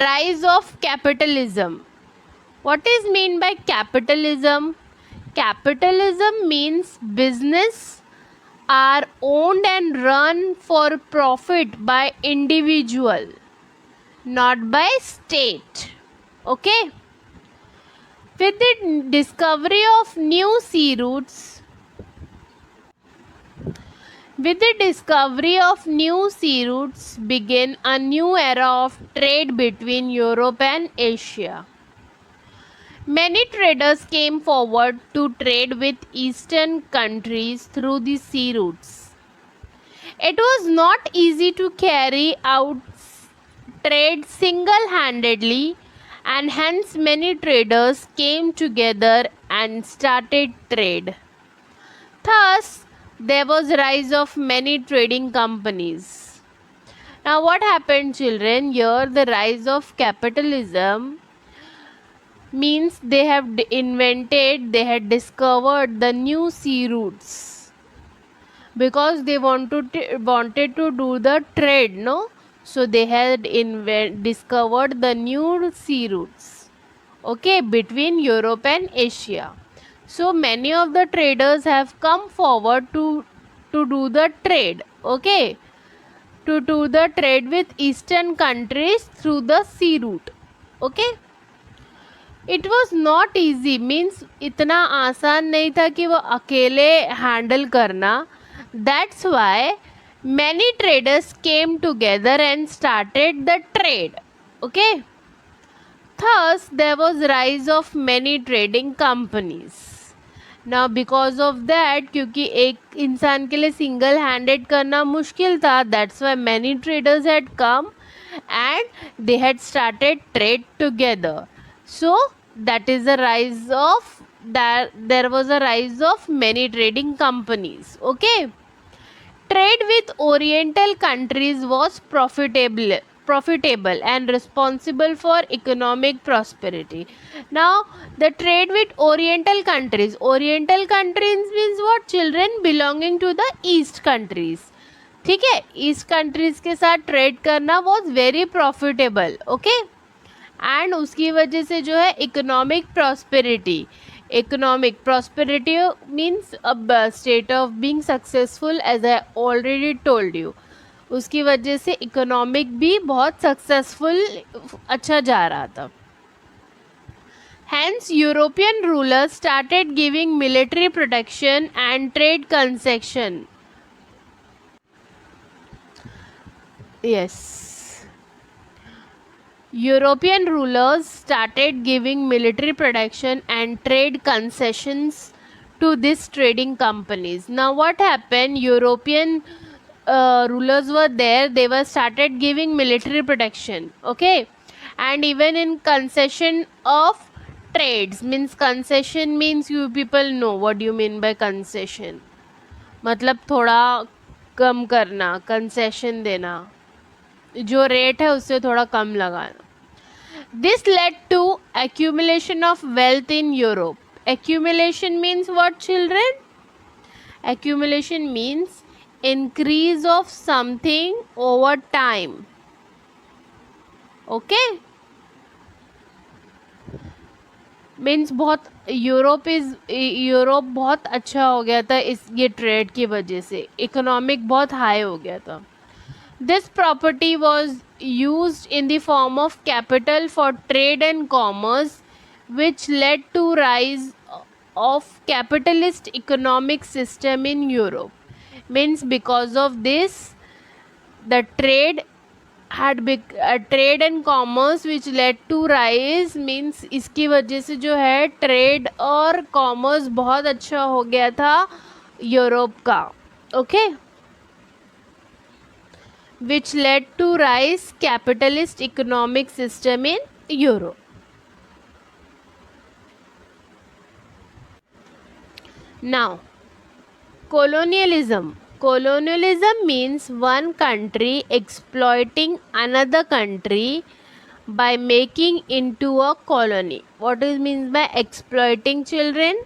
Rise of capitalism. What is mean by capitalism? Capitalism means business are owned and run for profit by individual, not by state. Okay. With the discovery of new sea routes, began a new era of trade between Europe and Asia. Many traders came forward to trade with eastern countries through the sea routes. It was not easy to carry out trade single-handedly, and hence many traders came together and started trade. Thus, there was rise of many trading companies. Now what happened, children? Here the rise of capitalism means they had discovered the new sea routes because they wanted to do the trade, no? So they had discovered the new sea routes, okay, between Europe and Asia. So many of the traders have come forward to do the trade, okay, to do the trade with eastern countries through the sea route, okay. It was not easy means इतना आसान नहीं था कि वो अकेले handle करना. That's why many traders came together and started the trade, okay. Thus there was rise of many trading companies. Now because of that, क्योंकि एक इंसान के लिए सिंगल हैंडेड करना मुश्किल था, that's why many traders had come and they had started trade together. So that is the rise of that there was a rise of many trading companies, okay. Trade with oriental countries was profitable and responsible for economic prosperity. Now the trade with oriental countries means what, children? Belonging to the east countries, ठीक है. East countries के साथ trade करना was very profitable, okay. And उसकी वजह से जो है economic prosperity means state of being successful, as I already told you. उसकी वजह से इकोनॉमिक भी बहुत सक्सेसफुल, अच्छा जा रहा था. Hence, European rulers started giving military protection and trade concession. Yes. European rulers started giving military protection and trade concessions to these trading companies. Now what happened? European rulers were there, they were started giving military protection, okay, and even in concession of trades. Means concession means, you people know what do you mean by concession. मतलब थोड़ा कम करना, concession देना, जो rate है उससे थोड़ा कम लगाना. This led to accumulation of wealth in Europe. Accumulation means what, children? Accumulation means increase of something over time, okay. Means बहुत यूरोप बहुत अच्छा हो गया था इस ये ट्रेड की वजह से, इकोनॉमिक बहुत हाई हो गया था. This property was used in the form of capital for trade and commerce, which led to rise of capitalist economic system in Europe. Means because of this, the trade and commerce which led to rise, means इसकी वजह से जो है trade और commerce बहुत अच्छा हो गया था यूरोप का, okay. Which led to rise capitalist economic system in Europe. Now, colonialism. Colonialism means one country exploiting another country by making into a colony. What is means by exploiting, children?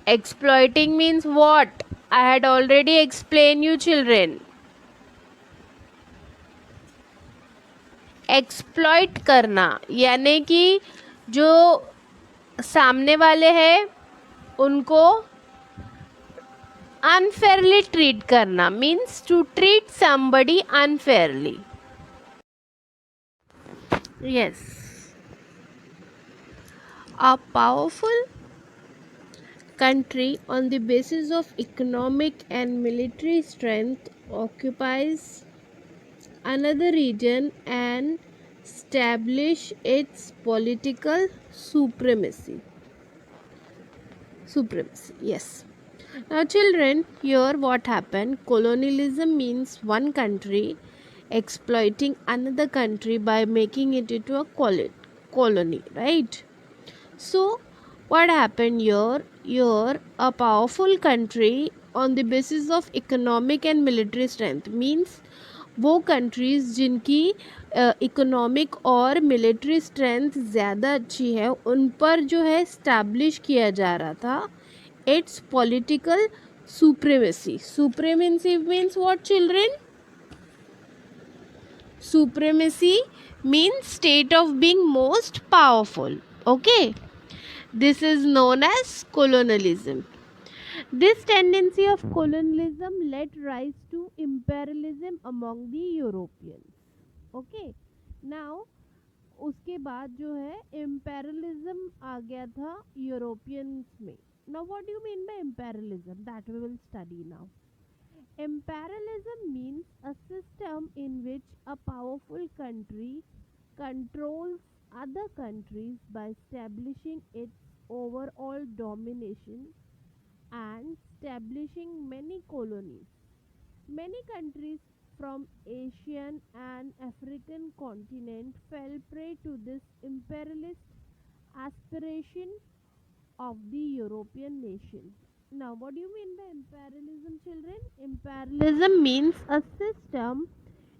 Exploiting means what? I had already explained you children. Exploit करना यानी कि जो सामने वाले हैं उनको unfairly treat करना means to treat somebody unfairly. Yes. A powerful country on the basis of economic and military strength occupies another region and establish its political supremacy. Yes. Now children, here what happened? Colonialism means one country exploiting another country by making it into a colony, right? So what happened here? Here a powerful country on the basis of economic and military strength means वो countries जिनकी economic और military strength ज़्यादा अच्छी है उन पर जो है इस्टेब्लिश किया जा रहा था it's political supremacy. Supremacy means what children? Supremacy means state of being most powerful. Okay, this is known as colonialism. This tendency of colonialism led rise to imperialism among the Europeans. Okay, now उसके बाद जो है imperialism आ गया था Europeans में. Now what do you mean by imperialism? That we will study now. Imperialism means a system in which a powerful country controls other countries by establishing its overall domination and establishing many colonies. Many countries from Asian and African continent fell prey to this imperialist aspiration of the European nations. Now, what do you mean by imperialism, children? Imperialism means a system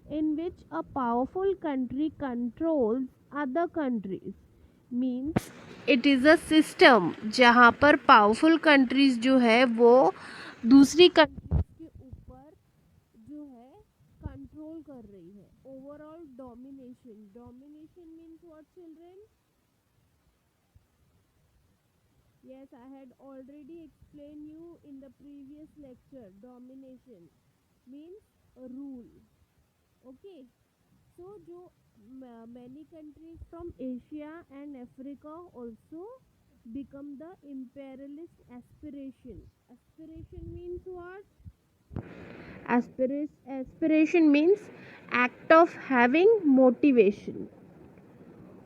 in which a powerful country controls other countries. Means it is a system जहाँ पर powerful countries जो है वो दूसरी countries के ऊपर जो है control कर रही है. Overall domination. Domination means what, children? Yes, I had already explained you in the previous lecture. Domination means rule. Okay. So, जो many countries from Asia and Africa also become the imperialist aspiration. Aspiration means what? Aspiration means act of having motivation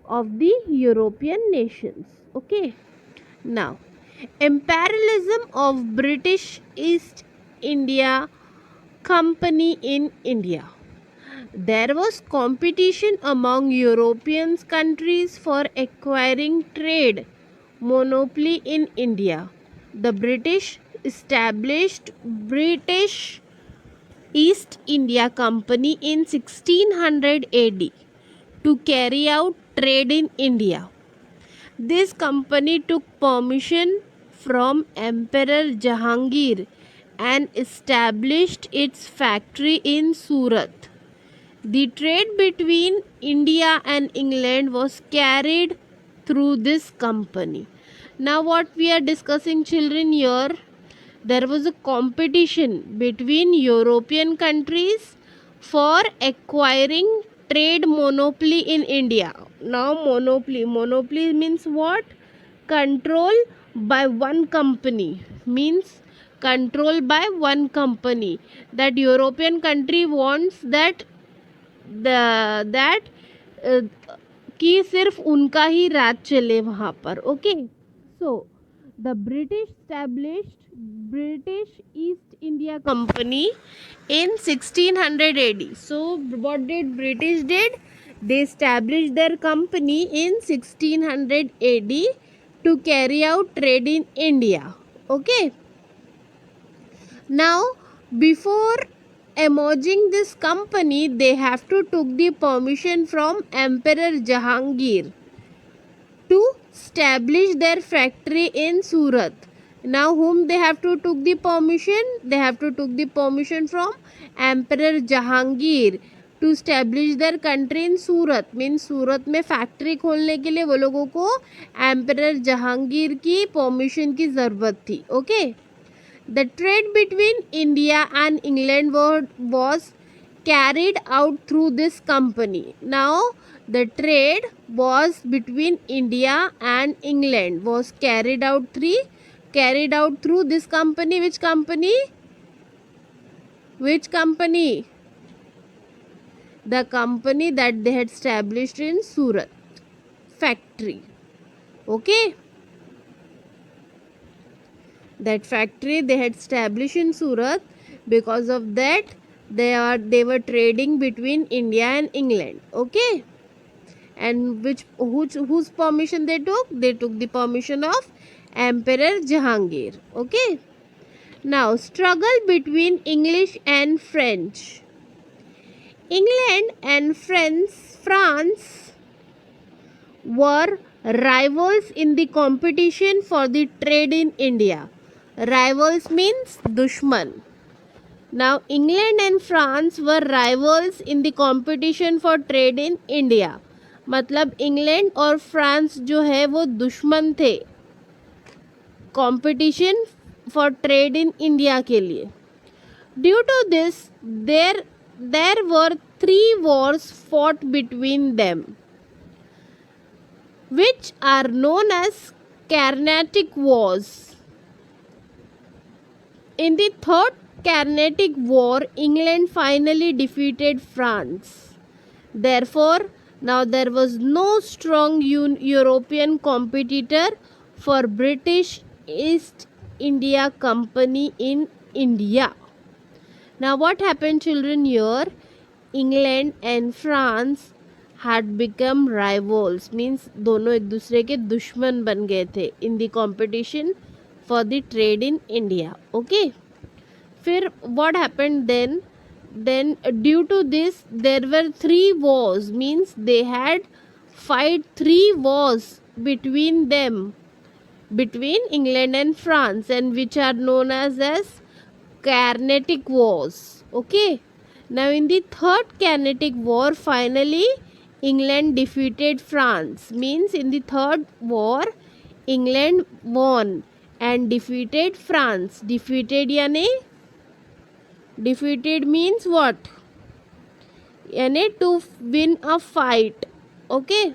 of the European nations. Okay. Now, imperialism of British East India Company in India. There was competition among European countries for acquiring trade monopoly in India. The British established British East India Company in 1600 AD to carry out trade in India. This company took permission from Emperor Jahangir and established its factory in Surat. The trade between India and England was carried through this company. Now what we are discussing, children, here there was a competition between European countries for acquiring trade monopoly in India. Now monopoly means what? Control by one company. Means control by one company. That European country wants that कि सिर्फ उनका ही राज चले वहाँ पर. Okay, so the British established British East India Company in 1600 AD. So what did British did? They established their company in 1600 AD to carry out trade in India. Okay. Now, before emerging this company, they have to took the permission from Emperor Jahangir to establish their factory in Surat. Now whom they have to took the permission? They have to took the permission from Emperor Jahangir to establish their country in Surat. Means Surat में factory खोलने के लिए वो लोगों को emperor Jahangir की permission की ज़रूरत थी. Okay. The trade between India and England was carried out through this company. Now, the trade was between India and England was carried out through this company. Which company? Which company? The company that they had established in Surat factory. Okay. That factory they had established in Surat. Because of that, they were trading between India and England. Okay. And whose permission they took? They took the permission of Emperor Jahangir. Okay. Now, struggle between English and French. England and France were rivals in the competition for the trade in India. Rivals means dushman. Now, England and France were rivals in the competition for trade in India. मतलब England और France जो है वो दुश्मन थे competition for trade in India के लिए. Due to this there were 3 wars fought between them, which are known as Carnatic Wars. In the third Carnatic War, England finally defeated France. Therefore, now there was no strong European competitor for British East India Company in India. Now what happened, children? Here England and France had become rivals, means दोनों एक दूसरे के दुश्मन बन गए थे in the competition for the trade in India. Okay. फिर what happened then due to this there were 3 wars, means they had fight 3 wars between them, between England and France, and which are known as Carnatic Wars. Okay. Now in the third Carnatic War, finally England defeated France, means in the third war England won and defeated France. Defeated यानी defeated means what? यानी to win a fight. Okay.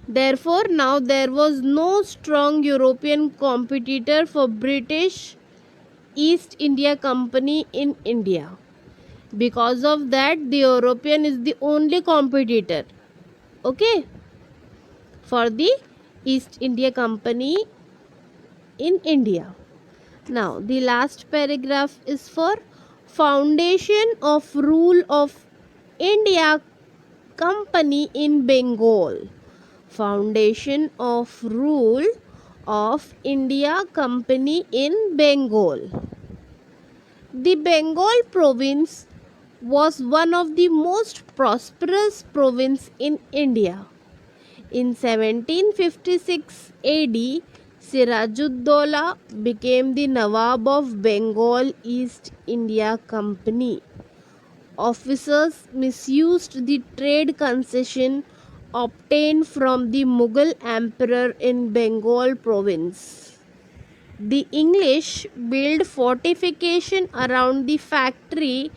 Therefore, now there was no strong European competitor for British East India Company in India. Because of that, the European is the only competitor. Okay. For the East India Company in India. Now, the last paragraph is for foundation of rule of India Company in Bengal. Foundation of rule of India Company in Bengal. The Bengal province was one of the most prosperous province in India. In 1756 AD, Sirajuddaulah became the Nawab of Bengal East India Company. Officers misused the trade concession obtained from the Mughal emperor in Bengal province. The English built fortification around the factory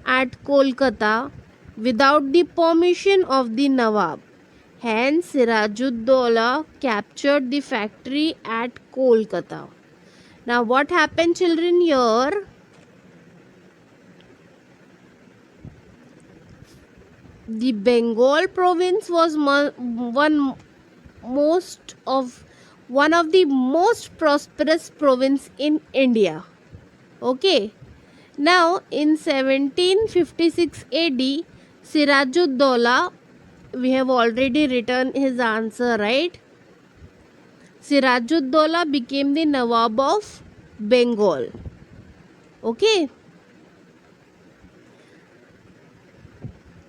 at Kolkata without the permission of the Nawab. Hence, Sirajuddaulah captured the factory at Kolkata. Now, what happened, children, here? The Bengal province was one of the most prosperous province in India. Okay. Now, in 1756 AD, Sirajuddaulah, we have already written his answer, right? Sirajuddaulah became the Nawab of Bengal. Okay.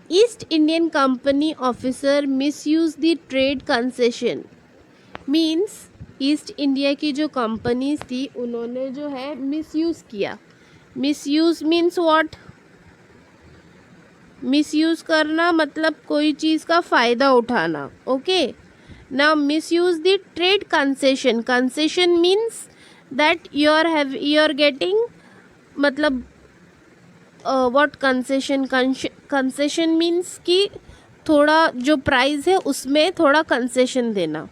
East Indian Company officer misused the trade concession. Means east India की जो companies थी उन्होंने जो है misuse किया. Misuse means what? Misuse करना मतलब कोई चीज़ का फ़ायदा उठाना. Okay. Now misuse the trade concession. Concession means that you are getting, मतलब व्हाट कंसेशन? कंसेशन मीन्स कि थोड़ा जो प्राइस है उसमें थोड़ा कंसेशन देना,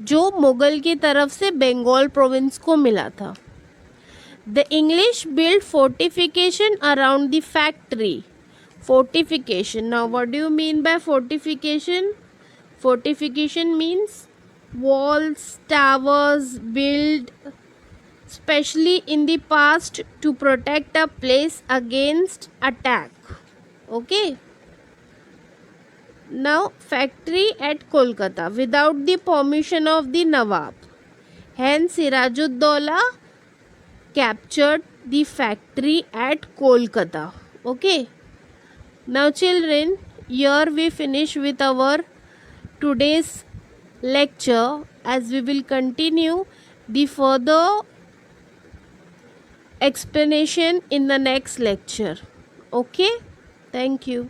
जो मुगल की तरफ से बंगाल प्रोविंस को मिला था. The English build fortification around the factory. Fortification. Now, what do you mean by fortification? Fortification means walls, towers built specially in the past to protect a place against attack. Okay. Now, factory at Kolkata without the permission of the Nawab. Hence, Sirajuddaulah captured the factory at Kolkata. Okay. Now children, here we finish with our today's lecture, as we will continue the further explanation in the next lecture. Okay, thank you.